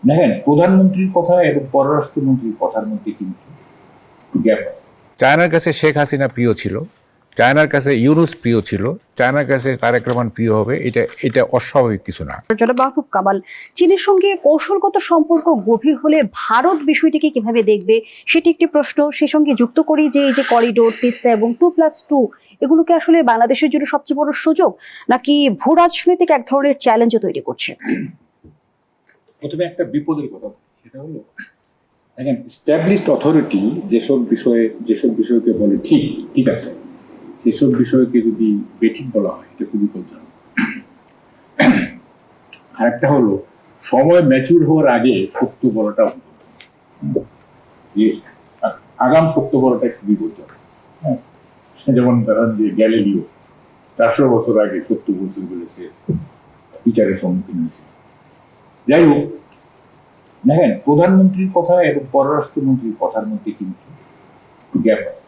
দেখেন, প্রধানমন্ত্রীর কথা এবং পররাষ্ট্রমন্ত্রীর কথার মধ্যে কিন্তু গ্যাপ আছে। চায়নার কাছে শেখ হাসিনা প্রিয় ছিল, চায়নার কাছে ইউনূস প্রিয় ছিল, চায়নার কাছে তারেক রহমান প্রিয় হবে, এটা অস্বাভাবিক কিছু না। জনাব মাহবুব কামাল, চীনের সঙ্গে কৌশলগত সম্পর্ক গভীর হলে ভারত বিষয়টিকে কিভাবে দেখবে সেটি একটি প্রশ্ন। সেই সঙ্গে যুক্ত করি যে এই যে করিডোর, তিস্তা এবং 2+2 এগুলোকে আসলে বাংলাদেশের জন্য সবচেয়ে বড় সুযোগ নাকি ভূ রাজনৈতিক এক ধরনের চ্যালেঞ্জও তৈরি করছে? প্রথমে একটা বিপদের কথা বলি, সেটা হলো দেখেন, এস্টাবলিশড অথরিটি যেসব বিষয়কে বলে ঠিক ঠিক আছে, সেসব বিষয়কে যদি বেঠিক বলা হয় এটা খুবই বিপজ্জনক। আর একটা হলো সময় ম্যাচুর হওয়ার আগে সত্য বলাটা আগাম সত্য বলাটা একটু বিপজ্জনক। হ্যাঁ, যেমন ধরেন যে গ্যালিলিও 400 বছর আগে সত্য বলতে বলেছে, বিচারের সম্মুখীন হয়েছে। যাই হোক, দেখেন, প্রধানমন্ত্রীর কথা এবং পররাষ্ট্রমন্ত্রীর কথার মধ্যে কিন্তু গ্যাপ আছে।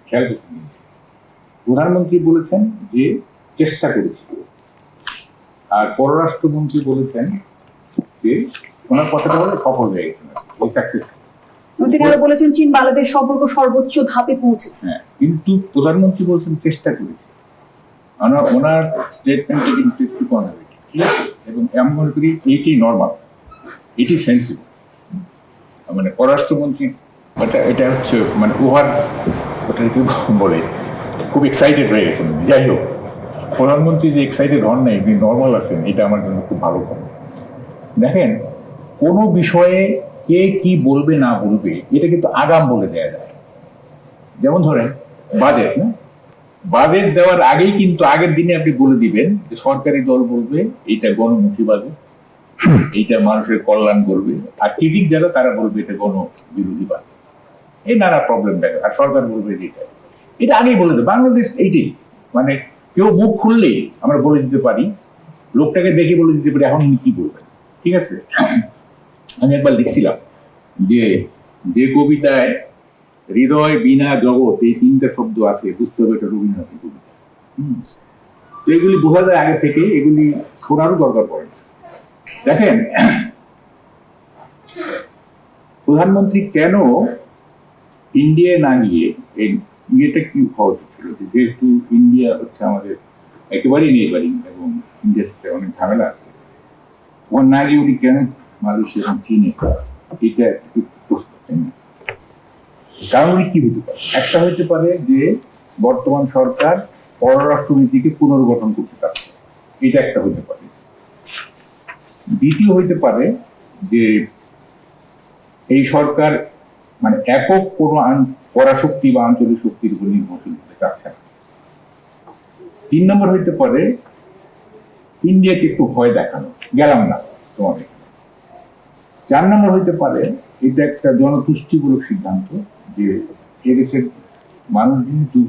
খেয়াল করছেন, প্রধানমন্ত্রী বলেছেন যে চেষ্টা করেছি, আর পররাষ্ট্রমন্ত্রী বলেছেন যে ওনার কথাটা হলো সফল হয়ে গেছেন, সাকসেস। তিনি আরো বলেছেন চীন বাংলাদেশ সম্পর্ক সর্বোচ্চ ধাপে পৌঁছেছে। হ্যাঁ, কিন্তু প্রধানমন্ত্রী বলছেন চেষ্টা করেছে। ওনার স্টেটমেন্টে কিন্তু একটু কনজারভেটিভ, ঠিক আছে, এবং আমি মনে করি এইটাই নর্মাল, এটি সেন্সিবল। মানে পররাষ্ট্রমন্ত্রী এটা হচ্ছে মানে ওভার, ওটা কি বলে, খুব এক্সাইটেড হয়ে গেছেন। যাই হোক, প্রধানমন্ত্রী যে এক্সাইটেড হন নাই, তিনি নর্মাল আছেন, এটা আমার জন্য খুব ভালো কথা। দেখেন, কোনো বিষয়ে কে কি বলবে না বলবে এটা কিন্তু আগাম বলে দেওয়া যায়। যেমন ধরেন বাজেট, না, বাজেট দেওয়ার আগেই কিন্তু আগের দিনে আপনি বলে দিবেন যে সরকারি দল বলবে এইটা গণমুখী বাজেট, এইটা মানুষের কল্যাণ করবে, আর ক্রিটিক যারা তারা বলবে এটা গণবিরোধী বাজেট। এই নানা প্রবলেম দেখে, আর সরকার বলবে এটা আগেই বলে দেবে। বাংলাদেশ এইটাই, মানে কেউ মুখ খুললেই আমরা বলে দিতে পারি, লোকটাকে দেখে বলে দিতে পারি এখন উনি কি বলবেন। ঠিক আছে, আমি একবার লিখছিলাম যে যে কবিতায় হৃদয় বিনা জগৎ এই 3টা শব্দ আছে, বুঝতে হবে এটা রবীন্দ্রনাথের কবিতা। তো এগুলি বোঝা যায় আগে থেকে, এগুলি শোনারও দরকার পড়ে না। দেখেন, প্রধানমন্ত্রী কেন ইন্ডিয়ায় না গিয়ে, এই ইয়েটা কি হওয়া উচিত ছিল, যেহেতু ইন্ডিয়া হচ্ছে আমাদের একেবারেই নেইবারিং এবং ইন্ডিয়ার সাথে অনেক ঝামেলা আছে, ওখান না গিয়ে উনি কেন মালয়েশিয়া এবং চীনে, এটা একটু প্রশ্ন। কারণ কি হতে পারে? একটা হতে পারে যে বর্তমান সরকার পররাষ্ট্রনীতিকে পুনর্গঠন করতে চাচ্ছে, এটা একটা হতে পারে। দ্বিতীয় হইতে পারে যে এই সরকার মানে একক কোনো পরাশক্তি বা আঞ্চলিক শক্তির উপর নির্ভরশীল হতে চাচ্ছে না। 3 নম্বর হইতে পারে ইন্ডিয়াকে একটু ভয় দেখানো, গেলাম না তোমাদের। 4 নম্বর হইতে পারে এটা একটা জনতুষ্টিমূলক সিদ্ধান্ত যে এদেশের মানুষ যেহেতু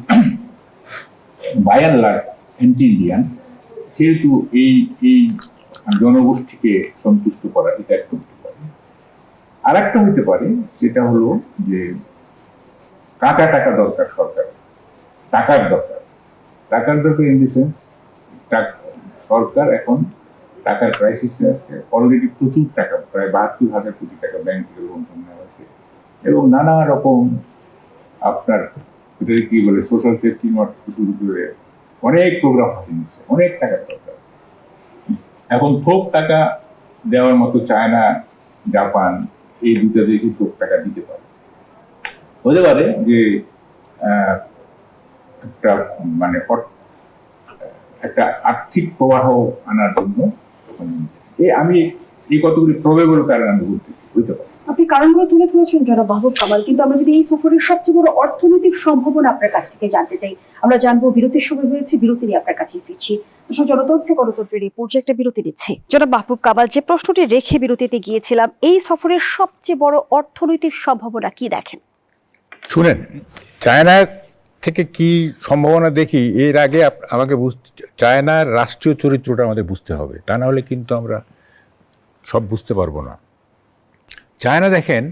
by and large anti Indian, সেহেতু এই এই জনগোষ্ঠীকে সন্তুষ্ট করা, এটা একটা হতে পারে। আর একটা হইতে পারে সেটা হলো যে কাঁচা টাকা দরকার সরকার, টাকার দরকার ইন দি সেন্স সরকার এখন টাকার ক্রাইসিসে আছে। অলরেডি প্রচুর টাকা, প্রায় 72,000 কোটি টাকা ব্যাংক থেকে লোন নেওয়া হয়েছে, এবং নানা রকম আপনার কি বলে সোশ্যাল সেফটি নেট শুরু করে অনেক প্রোগ্রাম হাতে নিচ্ছে, অনেক টাকার দরকার। এখন থোক টাকা দেওয়ার মতো চায়না, জাপান এই 2টা দেশই থোক টাকা দিতে পারে। হতে পারে যে একটা মানে একটা আর্থিক প্রবাহ আনার জন্য আমি এই কতগুলি প্রবেবল কারণ আমি বলতেছি, হইতে পারে। আপনি কারণগুলো তুলে ধরেছেন জনাব মাহবুব কামাল, কিন্তু আমরা যদি এই সফরের সবচেয়ে বড় অর্থনৈতিক সম্ভাবনা আপনার কাছ থেকে জানতে চাই, আমরা জানবো বিরতির সময় হয়েছে, বিরতি নিয়ে আপনার কাছে ফিরছি। গণতন্ত্রের এই পর্যায়ে একটা বিরতি নিচ্ছে। জনাব মাহবুব কামাল, যে প্রশ্নটি রেখে বিরতিতে গিয়েছিলাম, এই সফরের সবচেয়ে বড় অর্থনৈতিক সম্ভাবনা কি দেখেন? শুনেন, চায়না থেকে কি সম্ভাবনা দেখি এর আগে আমাকে চায়নার রাষ্ট্রীয় চরিত্রটা আমাদের বুঝতে হবে, তা না হলে কিন্তু আমরা সব বুঝতে পারবো না। চায়না দেখেন,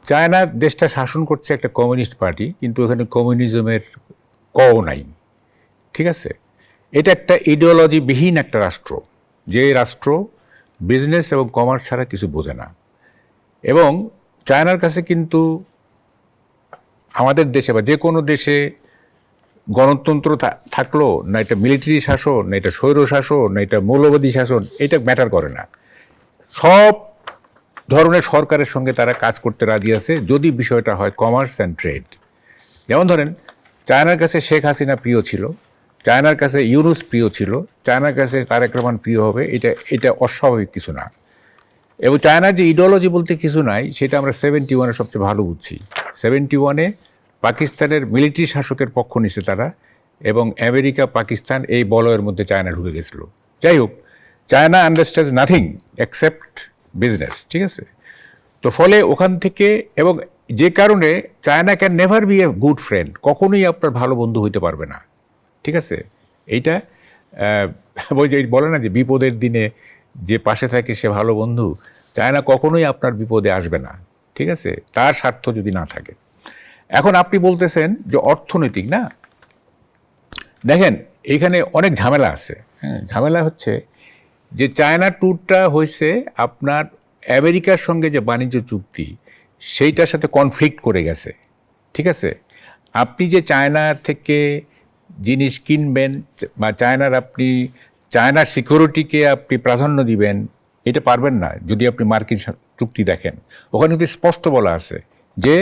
চায়না দেশটা শাসন করছে একটা কমিউনিস্ট পার্টি, কিন্তু এখানে কমিউনিজমের কও নাই, ঠিক আছে। এটা একটা ইডিওলজিবিহীন একটা রাষ্ট্র, যে রাষ্ট্র বিজনেস এবং কমার্স ছাড়া কিছু বোঝে না। এবং চায়নার কাছে কিন্তু আমাদের দেশে বা যে কোনো দেশে গণতন্ত্র থাকলো না, এটা মিলিটারি শাসন, না এটা স্বৈর শাসন, না এটা মৌলবাদী শাসন, এটা ম্যাটার করে না। সব ধরনের সরকারের সঙ্গে তারা কাজ করতে রাজি আছে যদি বিষয়টা হয় কমার্স অ্যান্ড ট্রেড। যেমন ধরেন, চায়নার কাছে শেখ হাসিনা প্রিয় ছিল, চায়নার কাছে ইউনুস প্রিয় ছিল, চায়নার কাছে তারেক রহমান প্রিয় হবে, এটা অস্বাভাবিক কিছু না। এবং চায়নার যে ইডিওলজি বলতে কিছু নাই, সেটা আমরা 71-এ সবচেয়ে ভালো বুঝছি। 71-এ পাকিস্তানের মিলিটারি শাসকের পক্ষ নিছে তারা, এবং আমেরিকা পাকিস্তান এই বলয়ের মধ্যে চায়না ঢুকে গেছিল। যাই হোক, China understands nothing except business, ঠিক আছে? তো ফলে ওখান থেকে, এবং যে কারণে China can never B a good friend, কখনোই আপনার ভালো বন্ধু হইতে পারবে না, ঠিক আছে? এইটা ওই যে বলে না যে বিপদের দিনে যে পাশে থাকে সে ভালো বন্ধু, চায়না কখনোই আপনার বিপদে আসবে না, ঠিক আছে, তার স্বার্থ যদি না থাকে। এখন আপনি বলতেছেন যে অর্থনৈতিক না, দেখেন এখানে অনেক ঝামেলা আছে। হ্যাঁ, ঝামেলা হচ্ছে যে চায়না ট্যুরটা হয়েছে আপনার আমেরিকার সঙ্গে যে বাণিজ্য চুক্তি সেইটার সাথে কনফ্লিক্ট করে গেছে, ঠিক আছে? আপনি যে চায়নার থেকে জিনিস কিনবেন বা চায়নার সিকিউরিটিকে আপনি প্রাধান্য দিবেন, এটা পারবেন না যদি আপনি মার্কিন চুক্তি দেখেন। ওখানে কিন্তু স্পষ্ট বলা আছে যে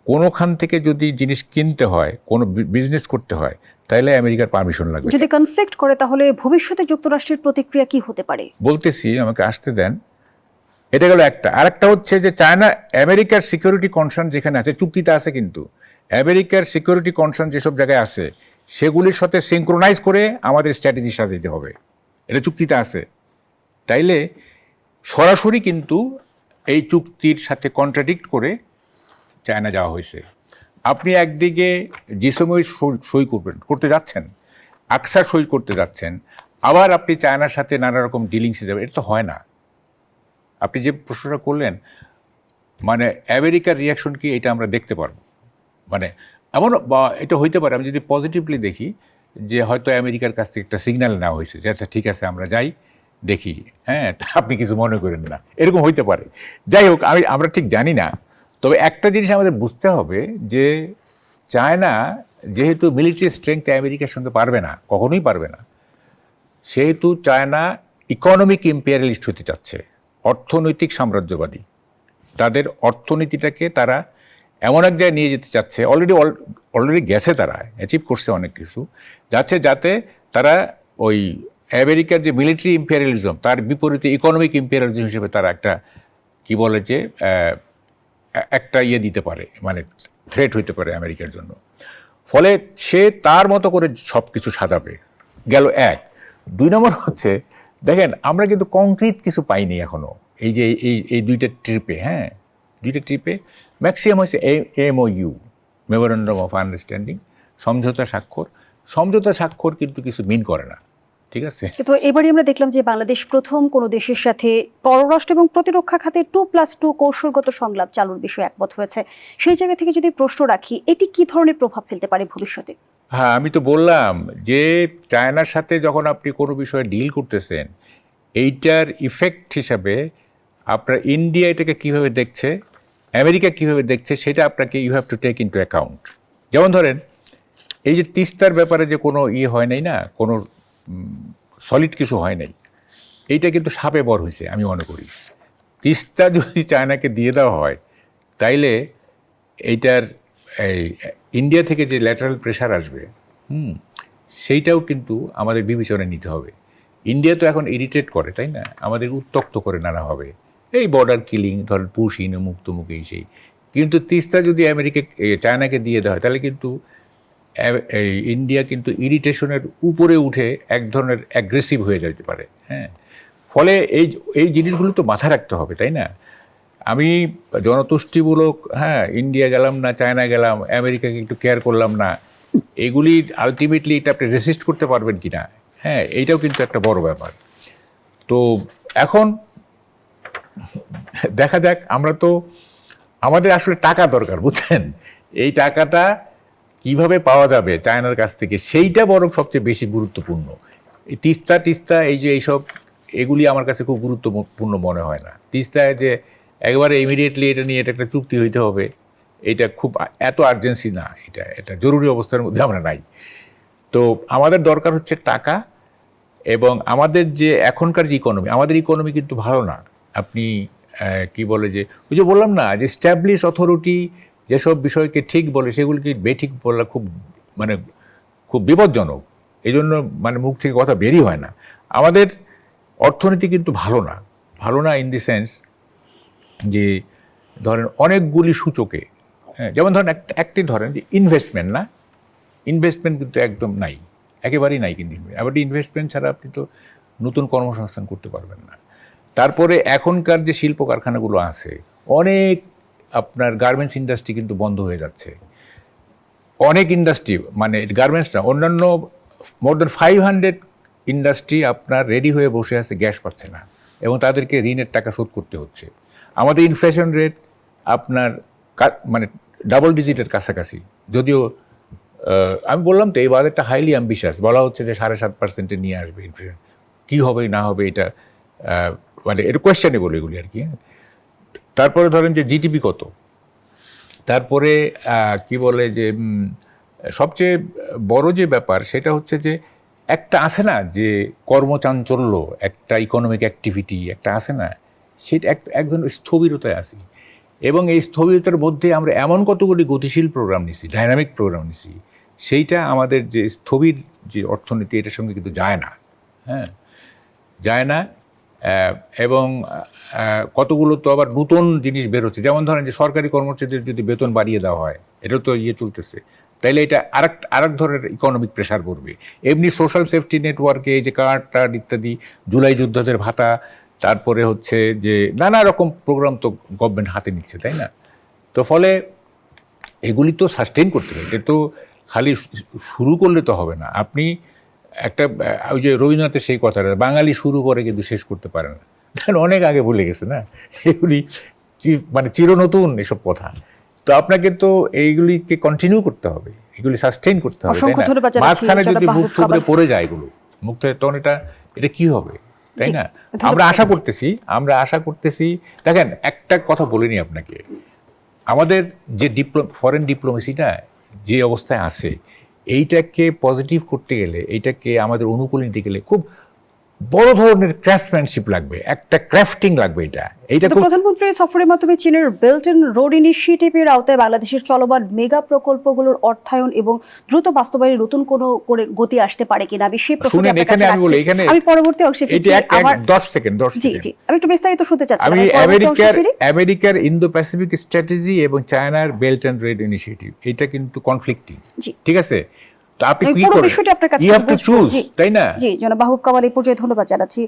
কোনোখান থেকে যদি জিনিস কিনতে হয়, কোনো বিজনেস করতে হয়, তাহলে আমেরিকার পারমিশন লাগবে। যদি কনফ্লিক্ট করে তাহলে ভবিষ্যতে যুক্তরাষ্ট্রের প্রতিক্রিয়া কি হতে পারে? বলতেছি, আমাকে আসতে দেন। এটা গেল একটা। আরেকটা হচ্ছে যে চায়না আমেরিকার সিকিউরিটি কনসার্ন যেখানে আছে, চুক্তিতে আছে, কিন্তু আমেরিকার সিকিউরিটি কনসার্ন যেসব জায়গায় আছে সেগুলির সাথে সিঙ্ক্রোনাইজ করে আমাদের স্ট্র্যাটেজি সাজাতে হবে, এটা চুক্তিতে আছে। তাইলে সরাসরি কিন্তু এই চুক্তির সাথে কন্ট্রাডিক্ট করে চায়না যাওয়া হয়েছে। আপনি একদিকে জিসময় সই করতে যাচ্ছেন, আকসার সই করতে যাচ্ছেন, আবার আপনি চায়নার সাথে নানা রকম ডিলিংসে যাবেন, এটা তো হয় না। আপনি যে প্রশ্নটা করলেন, মানে আমেরিকার রিয়াকশন কি, এটা আমরা দেখতে পারবো। মানে এমন বা এটা হইতে পারে, আমি যদি পজিটিভলি দেখি যে হয়তো আমেরিকার কাছ থেকে একটা সিগন্যাল নেওয়া হয়েছে যে আচ্ছা ঠিক আছে আমরা যাই, দেখি, হ্যাঁ আপনি কিছু মনে করেন না, এরকম হইতে পারে। যাই হোক, আমরা ঠিক জানি না। তবে একটা জিনিস আমাদের বুঝতে হবে যে চায়না যেহেতু মিলিটারি স্ট্রেংথ আমেরিকার সঙ্গে পারবে না, কখনোই পারবে না, সেহেতু চায়না ইকোনমিক ইম্পেরিয়ালিস্ট হতে চাচ্ছে, অর্থনৈতিক সাম্রাজ্যবাদী। তাদের অর্থনীতিটাকে তারা এমন এক জায়গায় নিয়ে যেতে চাচ্ছে, অলরেডি গেছে, তারা অ্যাচিভ করছে অনেক কিছু, যাতে তারা ওই আমেরিকার যে মিলিটারি ইম্পেরিয়ালিজম তার বিপরীতে ইকোনমিক ইম্পেরিয়ালিজম হিসেবে তারা একটা কি বলে যে একটা দিতে পারে, মানে থ্রেট হইতে পারে আমেরিকার জন্য। ফলে সে তার মতো করে সব কিছু সাজাবে, গেল এক। 2 নম্বর হচ্ছে, দেখেন আমরা কিন্তু কংক্রিট কিছু পাইনি এখনো এই যে এই 2টা ট্রিপে। হ্যাঁ, 2টা ট্রিপে ম্যাক্সিমাম হয়েছে MOU, মেমোরেন্ডাম অফ আন্ডারস্ট্যান্ডিং, সমঝোতা স্বাক্ষর কিন্তু কিছু মিন করে না, ঠিক আছে? কিন্তু এবারে আমরা দেখলাম যে বাংলাদেশ প্রথম কোনো দেশের সাথে পররাষ্ট্র এবং প্রতিরক্ষা খাতে 2+2 কৌশলগত সংলাপ চালুর বিষয়ে একমত হয়েছে। সেই জায়গা থেকে যদি প্রশ্ন রাখি, এটি কি ধরনের প্রভাব ফেলতে পারে ভবিষ্যতে? হ্যাঁ, আমি তো বললাম যে চায়নার সাথে যখন আপনি কোনো বিষয়ে ডিল করতেছেন, এইটার ইফেক্ট হিসাবে আপনার ইন্ডিয়া এটাকে কীভাবে দেখছে, আমেরিকা কীভাবে দেখছে, সেটা আপনাকে you have to take into account. যেমন ধরেন, এই যে তিস্তার ব্যাপারে যে কোনো হয় নাই না, কোনো সলিড কিছু হয় নাই, এইটা কিন্তু সাপে বর হয়েছে আমি মনে করি। তিস্তা যদি চায়নাকে দিয়ে দেওয়া হয়, তাইলে এইটার ইন্ডিয়া থেকে যে ল্যাটারাল প্রেশার আসবে, সেইটাও কিন্তু আমাদের বিবেচনায় নিতে হবে। ইন্ডিয়া তো এখন ইরিটেট করে, তাই না, আমাদের উত্তক্ত করে নানাভাবে, এই বর্ডার কিলিং, ধরেন পুশিন মুক্তমুখ এই সেই। কিন্তু তিস্তা যদি চায়নাকে দিয়ে দেওয়া হয়, তাহলে কিন্তু ইন্ডিয়া কিন্তু ইরিটেশনের উপরে উঠে এক ধরনের অ্যাগ্রেসিভ হয়ে যেতে পারে। হ্যাঁ, ফলে এই জিনিসগুলো তো মাথায় রাখতে হবে, তাই না? আমি জনতুষ্টিমূলক, হ্যাঁ, ইন্ডিয়া গেলাম না, চায়না গেলাম, আমেরিকাকে একটু কেয়ার করলাম না, এগুলি আলটিমেটলি এটা আপনি রেসিস্ট করতে পারবেন কি না, হ্যাঁ, এইটাও কিন্তু একটা বড় ব্যাপার। তো এখন দেখা যাক, আমাদের আসলে টাকা দরকার, বুঝছেন? এই টাকাটা কিভাবে পাওয়া যাবে চায়নার কাছ থেকে, সেইটা বরং সবচেয়ে বেশি গুরুত্বপূর্ণ। এই তিস্তা এই যে এগুলি আমার কাছে খুব গুরুত্বপূর্ণ মনে হয় না। তিস্তায় যে একবারে ইমিডিয়েটলি এটা নিয়ে এটা একটা চুক্তি হইতে হবে, এটা খুব এত আর্জেন্সি না, এটা জরুরি অবস্থার মধ্যে আমরা নাই। তো আমাদের দরকার হচ্ছে টাকা, এবং আমাদের যে এখনকার যে ইকোনমি, আমাদের ইকোনমি কিন্তু ভালো না। আপনি কি বলে যে ওই যে বললাম না যে স্ট্যাবলিশ অথরিটি যেসব বিষয়কে ঠিক বলে সেগুলিকে বেঠিক বলা খুব বিপজ্জনক। এই জন্য মুখ থেকে কথা বেরই হয় না। আমাদের অর্থনীতি কিন্তু ভালো না ইন দি সেন্স যে ধরেন অনেকগুলি সূচকে, হ্যাঁ, যেমন ধরেন একটি ধরেন যে ইনভেস্টমেন্ট কিন্তু একদম নাই, একেবারেই নাই। কিন্তু আবার ইনভেস্টমেন্ট ছাড়া আপনি তো নতুন কর্মসংস্থান করতে পারবেন না। তারপরে এখনকার যে শিল্প কারখানাগুলো আছে, অনেক আপনার গার্মেন্টস ইন্ডাস্ট্রি কিন্তু বন্ধ হয়ে যাচ্ছে। অনেক ইন্ডাস্ট্রি গার্মেন্টস না, অন্যান্য মোর দ্যান 500 ইন্ডাস্ট্রি আপনার রেডি হয়ে বসে আছে, গ্যাস পাচ্ছে না, এবং তাদেরকে ঋণের টাকা শোধ করতে হচ্ছে। আমাদের ইনফ্লেশন রেট আপনার ডাবল ডিজিটের কাছাকাছি, যদিও আমি বললাম তো এই বাজেটটা হাইলি অ্যাম্বিশাস, বলা হচ্ছে যে 7.5% নিয়ে আসবে ইনফ্লেশন। কী হবে না হবে এটা এটা কোয়েশ্চেনেবল এগুলি আর কি। তারপরে ধরেন যে জিডিপি কত, তারপরে কি বলে যে সবচেয়ে বড় যে ব্যাপার সেটা হচ্ছে যে একটা আছে না যে কর্মচাঞ্চল্য, একটা ইকোনমিক অ্যাক্টিভিটি একটা আছে না, সেটা এক ধরনের স্থবিরতায় আছি। এবং এই স্থবিরতার মধ্যে আমরা এমন কতগুলি গতিশীল প্রোগ্রাম নিছি, ডাইনামিক প্রোগ্রাম নিছি, সেইটা আমাদের যে স্থবির যে অর্থনীতি এটার সঙ্গে কিন্তু যায় না, হ্যাঁ, যায় না। এবং কতগুলো তো আবার নতুন জিনিস বেরোচ্ছে, যেমন ধরেন যে সরকারি কর্মচারীদের যদি বেতন বাড়িয়ে দেওয়া হয়, এটাও তো চলতেছে, তাইলে এটা আরেক ধরনের ইকোনমিক প্রেশার পড়বে। এমনি সোশ্যাল সেফটি নেটওয়ার্কে এই যে কার্ড টার্ড ইত্যাদি, জুলাই যোদ্ধাদের ভাতা, তারপরে হচ্ছে যে নানা রকম প্রোগ্রাম তো গভর্নমেন্ট হাতে নিচ্ছে, তাই না? তো ফলে এগুলি তো সাস্টেইন করতে হবে, এটা তো খালি শুরু করলে তো হবে না। আপনি একটা ওই যে রবীন্দ্রনাথের সেই কথাটা, বাঙালি শুরু করে কিন্তু শেষ করতে পারে না, অনেক আগে ভুলে গেছে না, এগুলি চিরনতুন এসব কথা। তো আপনাকে তো এইগুলিকে কন্টিনিউ করতে হবে, এগুলি সাস্টেইন করতে হবে, তাই না? মাঝখানে যদি মুখ থুবড়ে পড়ে যায় এগুলো মুখ থেকে, তখন এটা কি হবে, তাই না? আমরা আশা করতেছি। দেখেন একটা কথা বলিনি আপনাকে, আমাদের যে ফরেন ডিপ্লোমেসিটা যে অবস্থায় আছে, এইটাকে পজিটিভ করতে গেলে, এইটাকে আমাদের অনুকূলে নিতে গেলে খুব বড় ধরনের ক্রাফটম্যানশিপ লাগবে, একটা ক্রাফটিং লাগবে। এইটা প্রধানমন্ত্রীর সফরের মাধ্যমে চীনের বেল্ট এন্ড রোড ইনিশিয়েটিভের আওতায় বাংলাদেশের চলমান মেগা প্রকল্পগুলোর অর্থায়ন এবং দ্রুত বাস্তবায়নে নতুন কোনো করে গতি আসতে পারে কিনা, আমি সেই প্রশ্নটা আপনার কাছে রাখছি। আমি পরবর্তী অংশে ফিরছি। আমার 10 সেকেন্ড জি আমি একটু বিস্তারিত শুনতে চাচ্ছি। আমি আমেরিকার ইন্দো প্যাসিফিক স্ট্র্যাটেজি এবং চায়নার বেল্ট এন্ড রোড ইনিশিয়েটিভ, এটা কিন্তু কনফ্লিক্টিং, ঠিক আছে? তো আপনি কি করবেন, ইউ হ্যাভ টু চুজ, তাই না? জি, জনাব মাহবুব কামাল, এই পর্যায়ে ধন্যবাদ জানাচ্ছি।